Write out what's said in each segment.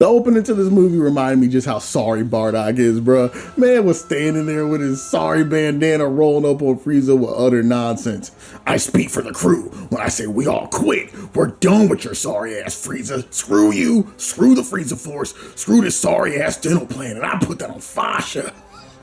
The opening to this movie reminded me just how sorry Bardock is, bruh. Man was standing there with his sorry bandana rolling up on Frieza with utter nonsense. I speak for the crew when I say we all quit. We're done with your sorry ass Frieza. Screw you, screw the Frieza Force, screw this sorry ass dental plan, and I put that on Fasha.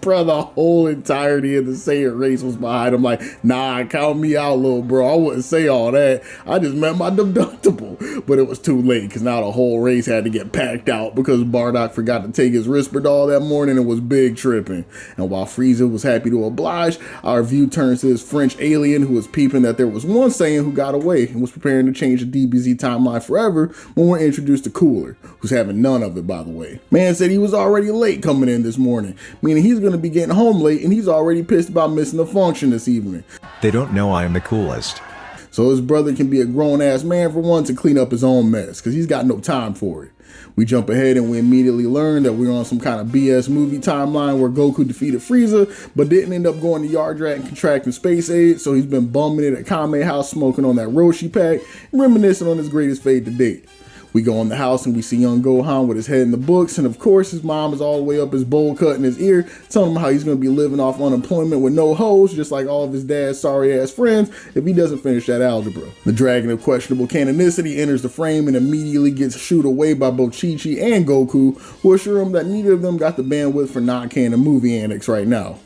Bro, the whole entirety of the Saiyan race was behind him like, nah, count me out, little bro. I wouldn't say all that. I just met my deductible. But it was too late because now the whole race had to get packed out because Bardock forgot to take his Risperdal that morning and was big tripping. And while Frieza was happy to oblige, our view turns to this French alien who was peeping that there was one Saiyan who got away and was preparing to change the DBZ timeline forever when we're introduced to Cooler, who's having none of it, by the way. Man said he was already late coming in this morning, meaning he's going to be getting home late and he's already pissed about missing the function this evening. They don't know I am the coolest. So his brother can be a grown-ass man for once and clean up his own mess because he's got no time for it. We jump ahead and we immediately learn that we're on some kind of BS movie timeline where Goku defeated Frieza but didn't end up going to Yard Rat and contracting space aid, so he's been bumming it at Kame House smoking on that Roshi pack and reminiscing on his greatest fate to date. We go in the house and we see young Gohan with his head in the books, and of course his mom is all the way up his bowl cut in his ear, telling him how he's going to be living off unemployment with no hoes, just like all of his dad's sorry ass friends, if he doesn't finish that algebra. The dragon of questionable canonicity enters the frame and immediately gets shooed away by both Chi-Chi and Goku, who assure him that neither of them got the bandwidth for non-canon movie annex right now.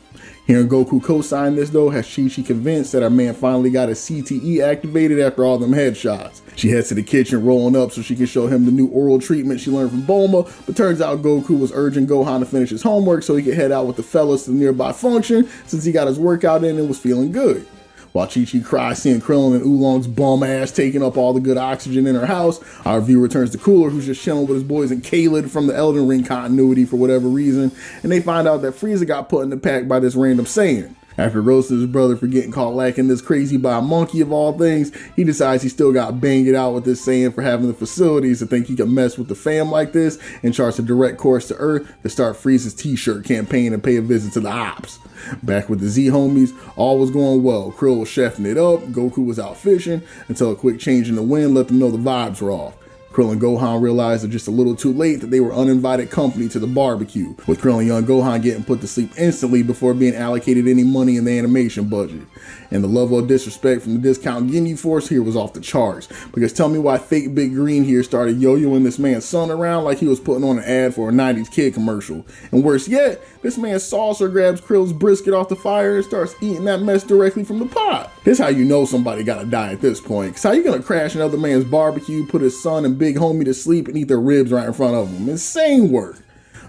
Hearing Goku co-sign this though has Chi-Chi convinced that our man finally got his CTE activated after all them headshots. She heads to the kitchen rolling up so she can show him the new oral treatment she learned from Bulma, but turns out Goku was urging Gohan to finish his homework so he could head out with the fellas to the nearby function since he got his workout in and was feeling good. While Chi-Chi cries seeing Krillin and Oolong's bum ass taking up all the good oxygen in her house, our view returns to Cooler, who's just chilling with his boys in Kaled from the Elden Ring continuity for whatever reason, and they find out that Frieza got put in the pack by this random Saiyan. After roasting his brother for getting caught lacking this crazy by a monkey of all things, he decides he still got banged it out with this Saiyan for having the facilities to think he can mess with the fam like this and charts a direct course to Earth to start Frieza's t-shirt campaign and pay a visit to the ops. Back with the Z homies, all was going well. Krill was chefing it up, Goku was out fishing, until a quick change in the wind let them know the vibes were off. Krill and Gohan realized that just a little too late that they were uninvited company to the barbecue, with Krill and young Gohan getting put to sleep instantly before being allocated any money in the animation budget. And the level of disrespect from the discount Ginyu Force here was off the charts, because tell me why fake Big Green here started yo-yoing this man's son around like he was putting on an ad for a 90s kid commercial. And worse yet, this man saucer grabs Krill's brisket off the fire and starts eating that mess directly from the pot. This how you know somebody gotta die at this point, cause how you gonna crash another man's barbecue, put his son and big homie to sleep and eat their ribs right in front of him? Insane work.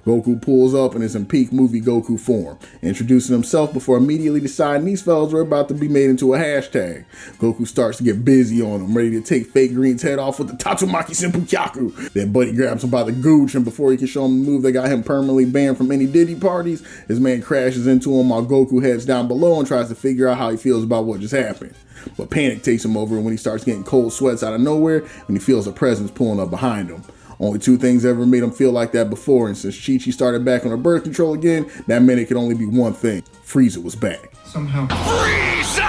Goku pulls up and is in peak movie Goku form, introducing himself before immediately deciding these fellas were about to be made into a hashtag. Goku starts to get busy on him, ready to take fake Green's head off with the Tatsumaki Senpu Kyaku. Then Buddy grabs him by the gooch, and before he can show him the move that got him permanently banned from any Diddy parties, his man crashes into him while Goku heads down below and tries to figure out how he feels about what just happened. But panic takes him over when he starts getting cold sweats out of nowhere when he feels a presence pulling up behind him. Only two things ever made him feel like that before, and since Chi-Chi started back on her birth control again, that meant it could only be one thing. Frieza was back. Somehow. Frieza!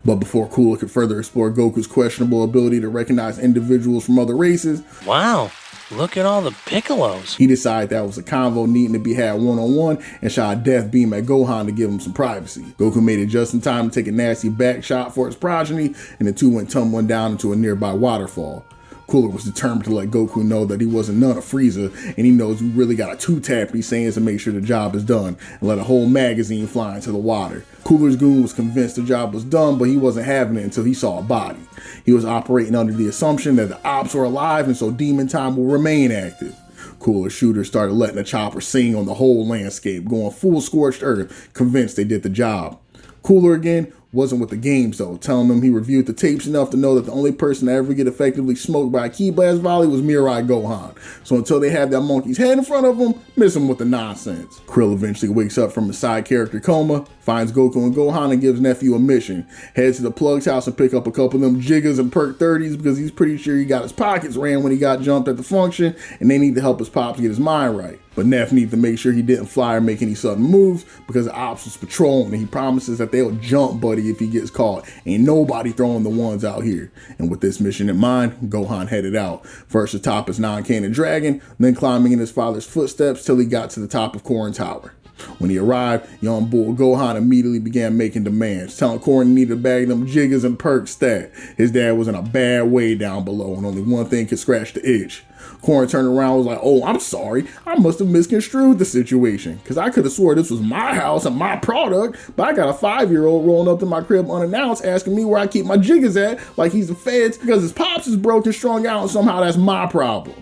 But before Cooler could further explore Goku's questionable ability to recognize individuals from other races, wow, look at all the Piccolos. He decided that was a convo needing to be had one-on-one and shot a death beam at Gohan to give him some privacy. Goku made it just in time to take a nasty back shot for his progeny, and the two went tumbling down into a nearby waterfall. Cooler was determined to let Goku know that he wasn't none of Frieza, and he knows we really got a two-tap these Saiyans to make sure the job is done, and let a whole magazine fly into the water. Cooler's goon was convinced the job was done, but he wasn't having it until he saw a body. He was operating under the assumption that the ops were alive, and so Demon Time will remain active. Cooler's shooters started letting the chopper sing on the whole landscape, going full scorched earth, convinced they did the job. Cooler again wasn't with the games though, telling them he reviewed the tapes enough to know that the only person to ever get effectively smoked by a Ki Blast volley was Mirai Gohan. So until they have that monkey's head in front of him, miss him with the nonsense. Krill eventually wakes up from his side character coma, finds Goku and Gohan and gives nephew a mission. Heads to the Plug's house and pick up a couple of them Jiggas and Perk 30s because he's pretty sure he got his pockets ran when he got jumped at the function and they need to help his pops get his mind right. but Neff needed to make sure he didn't fly or make any sudden moves because the ops was patrolling, and he promises that they'll jump Buddy if he gets caught. Ain't nobody throwing the ones out here. And with this mission in mind, Gohan headed out. First atop his non-cannon dragon, then climbing in his father's footsteps till he got to the top of Korin Tower. When he arrived, young bull Gohan immediately began making demands, telling Korin he needed to bag them jiggers and perks stat. His dad was in a bad way down below, and only one thing could scratch the itch. Korin turned around and was like, "Oh, I'm sorry. I must have misconstrued the situation, because I could have swore this was my house and my product, but I got a 5-year-old rolling up to my crib unannounced asking me where I keep my jiggers at like he's the feds because his pops is broken, strung out, and somehow that's my problem."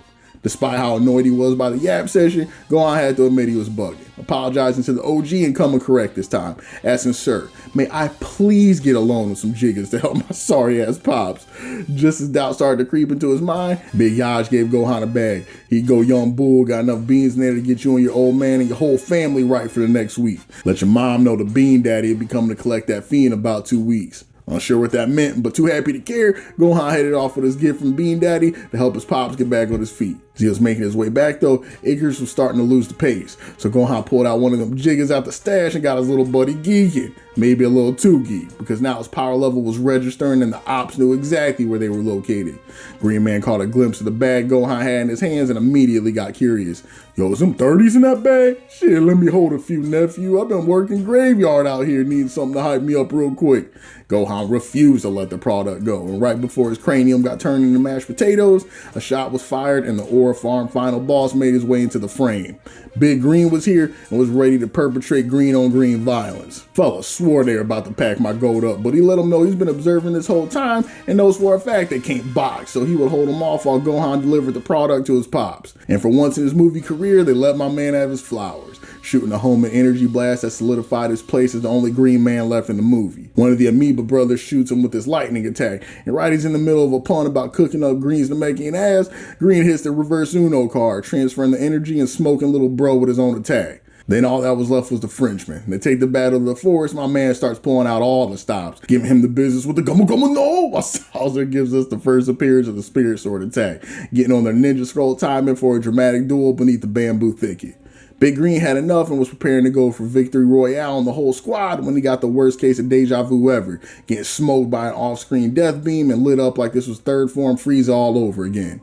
Despite how annoyed he was by the yap session, Gohan had to admit he was bugging, apologizing to the OG and coming correct this time, asking, "Sir, may I please get a loan of some jiggers to help my sorry ass pops?" Just as doubt started to creep into his mind, Big Yaj gave Gohan a bag. He'd go, "Young bull, got enough beans in there to get you and your old man and your whole family right for the next week. Let your mom know the bean daddy will be coming to collect that fee in about 2 weeks." Unsure what that meant, but too happy to care, Gohan headed off with his gift from Bean Daddy to help his pops get back on his feet. As he was making his way back though, Icarus was starting to lose the pace. So Gohan pulled out one of them jiggers out the stash and got his little buddy geeking. Maybe a little too geek, because now his power level was registering and the ops knew exactly where they were located. Green Man caught a glimpse of the bag Gohan had in his hands and immediately got curious. "Yo, is them 30s in that bag? Shit, let me hold a few, nephew. I've been working graveyard out here, needing something to hype me up real quick." Gohan refused to let the product go, and right before his cranium got turned into mashed potatoes, a shot was fired and the Aura Farm final boss made his way into the frame. Big Green was here and was ready to perpetrate green on green violence. Fellas swore they were about to pack my gold up, but he let them know he's been observing this whole time and knows for a fact they can't box, so he would hold them off while Gohan delivered the product to his pops. And for once in his movie career, they let my man have his flowers, shooting a home and energy blast that solidified his place as the only green man left in the movie. One of the Amoeba brothers shoots him with his lightning attack, and right he's in the middle of a pun about cooking up Green's Namekian ass, Green hits the reverse Uno card, transferring the energy and smoking little bro with his own attack. Then all that was left was the Frenchman. They take the battle to the forest. My man starts pulling out all the stops, giving him the business with the gumma gumma no, while Salzer gives us the first appearance of the Spirit Sword attack, getting on their ninja scroll timing for a dramatic duel beneath the bamboo thicket. Big Green had enough and was preparing to go for victory royale on the whole squad when he got the worst case of deja vu ever, getting smoked by an off-screen death beam and lit up like this was third form Frieza all over again.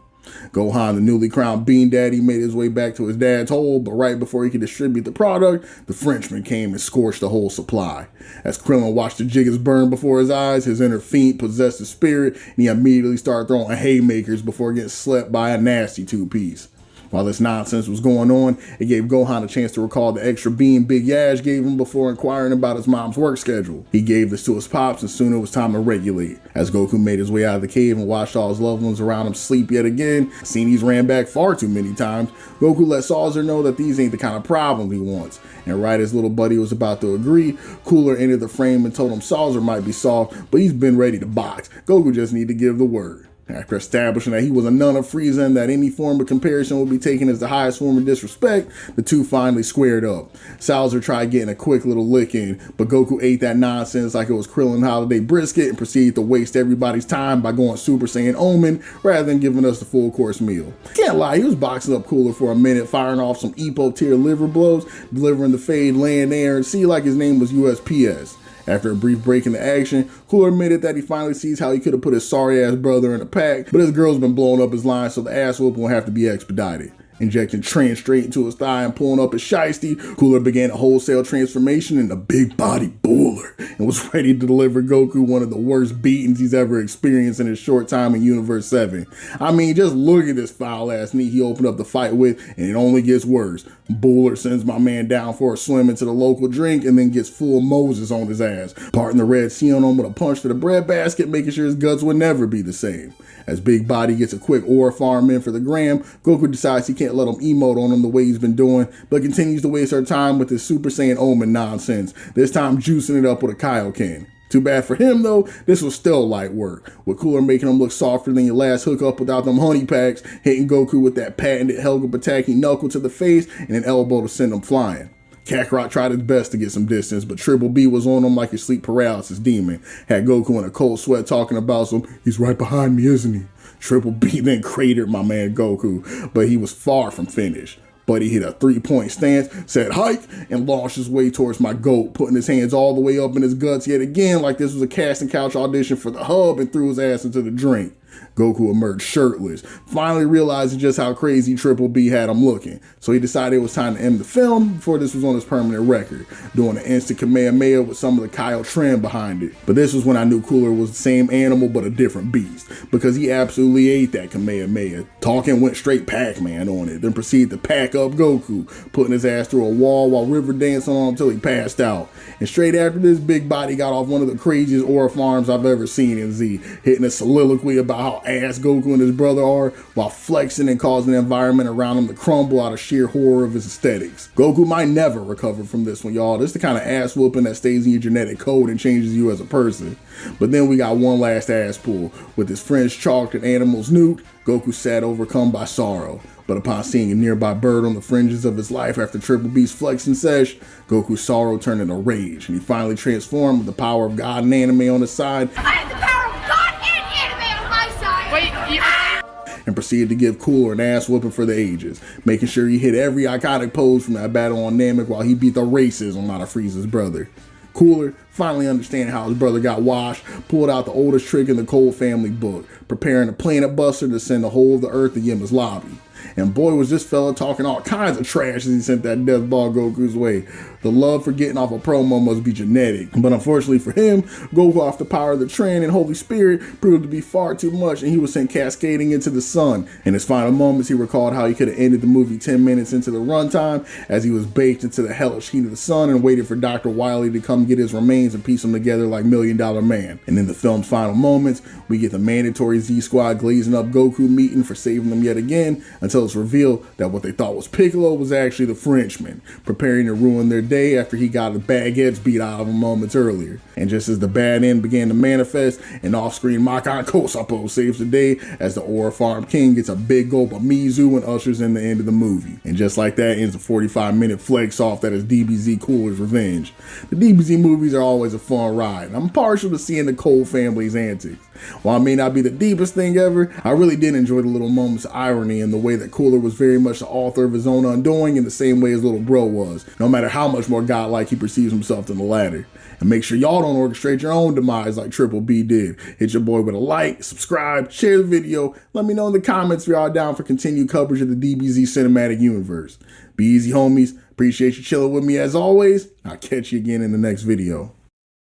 Gohan, the newly crowned Bean Daddy, made his way back to his dad's hole, but right before he could distribute the product, the Frenchman came and scorched the whole supply. As Krillin watched the jiggers burn before his eyes, his inner fiend possessed his spirit, and he immediately started throwing haymakers before getting slept by a nasty two-piece. While this nonsense was going on, it gave Gohan a chance to recall the extra bean Big Yash gave him before inquiring about his mom's work schedule. He gave this to his pops, and soon it was time to regulate. As Goku made his way out of the cave and watched all his loved ones around him sleep yet again, seeing he's ran back far too many times, Goku let Salzer know that these ain't the kind of problem he wants. And right as little buddy was about to agree, Cooler entered the frame and told him Salzer might be soft, but he's been ready to box. Goku just needed to give the word. After establishing that he was a none of Frieza and that any form of comparison would be taken as the highest form of disrespect, the two finally squared up. Salzer tried getting a quick little lick in, but Goku ate that nonsense like it was Krillin holiday brisket and proceeded to waste everybody's time by going Super Saiyan Omen rather than giving us the full course meal. Can't lie, he was boxing up Cooler for a minute, firing off some Epo tier liver blows, delivering the fade, laying there, and see like his name was USPS. After a brief break in the action, Cooler admitted that he finally sees how he could have put his sorry-ass brother in a pack, but his girl's been blowing up his line, so the ass whooping will have to be expedited. Injecting Tran straight into his thigh and pulling up his shiesty, Cooler began a wholesale transformation into Big Body Booler and was ready to deliver Goku one of the worst beatings he's ever experienced in his short time in Universe 7. I mean, just look at this foul-ass knee he opened up the fight with, and it only gets worse. Booler sends my man down for a swim into the local drink and then gets full Moses on his ass, parting the Red Sea on him with a punch to the breadbasket, making sure his guts would never be the same. As Big Body gets a quick ore farm in for the gram, Goku decides he can't let him emote on him the way he's been doing, but continues to waste our time with his Super Saiyan Omen nonsense, this time juicing it up with a Kaioken. Too bad for him though, this was still light work, with Cooler making him look softer than your last hookup without them honey packs, hitting Goku with that patented Helga attacking knuckle to the face and an elbow to send him flying. Kakarot tried his best to get some distance, but Triple B was on him like a sleep paralysis demon. Had Goku in a cold sweat talking about some, he's right behind me, isn't he? Triple B then cratered my man Goku, but he was far from finished. Buddy hit a 3-point stance, said hike, and launched his way towards my goat, putting his hands all the way up in his guts yet again like this was a casting couch audition for the hub, and threw his ass into the drink. Goku emerged shirtless, finally realizing just how crazy Triple B had him looking. So he decided it was time to end the film before this was on his permanent record, doing an instant Kamehameha with some of the Kyle trim behind it. But this was when I knew Cooler was the same animal but a different beast, because he absolutely ate that Kamehameha. Talking went straight Pac-Man on it, then proceeded to pack up Goku, putting his ass through a wall while river dancing on him until he passed out. And straight after this, Big Body got off one of the craziest aura farms I've ever seen in Z, hitting a soliloquy about how ass Goku and his brother are, while flexing and causing the environment around him to crumble out of sheer horror of his aesthetics. Goku might never recover from this one, y'all. This is the kind of ass whooping that stays in your genetic code and changes you as a person. But then we got one last ass pull. With his friends chalked and animals nuked, Goku sat overcome by sorrow. But upon seeing a nearby bird on the fringes of his life after Triple B's flexing sesh, Goku's sorrow turned into rage, and he finally transformed with the power of God and anime on his side. I have the power of God and anime on my side! Wait, and proceeded to give Cooler an ass whooping for the ages, making sure he hit every iconic pose from that battle on Namek while he beat the racism out of Frieza's brother. Cooler, finally understanding how his brother got washed, pulled out the oldest trick in the Cole family book, preparing a planet buster to send the whole of the Earth to Yama's lobby. And boy, was this fella talking all kinds of trash as he sent that death ball Goku's way. The love for getting off a promo must be genetic. But unfortunately for him, Goku, off the power of the Trin and Holy Spirit, proved to be far too much, and he was sent cascading into the sun. In his final moments, he recalled how he could have ended the movie 10 minutes into the runtime as he was baked into the hellish heat of the sun and waited for Dr. Wily to come get his remains and piece them together like $1 Million Man. And in the film's final moments, we get the mandatory Z-Squad glazing up Goku meeting for saving them yet again, until it's revealed that what they thought was Piccolo was actually the Frenchman, preparing to ruin their day after he got the baguettes beat out of him moments earlier. And just as the bad end began to manifest, an off-screen Makan Kosapo saves the day as the Aura Farm King gets a big gulp of Mizu and ushers in the end of the movie. And just like that ends the 45-minute flex off that is DBZ Cooler's revenge. The DBZ movies are always a fun ride, and I'm partial to seeing the Cole family's antics. While it may not be the deepest thing ever, I really did enjoy the little moments of irony and the way that Cooler was very much the author of his own undoing in the same way his little bro was, no matter how much more godlike he perceives himself than the latter. And make sure y'all don't orchestrate your own demise like Triple B did. Hit your boy with a like, subscribe, share the video. Let me know in the comments if y'all down for continued coverage of the DBZ cinematic universe. Be easy, homies. Appreciate you chilling with me as always. I'll catch you again in the next video.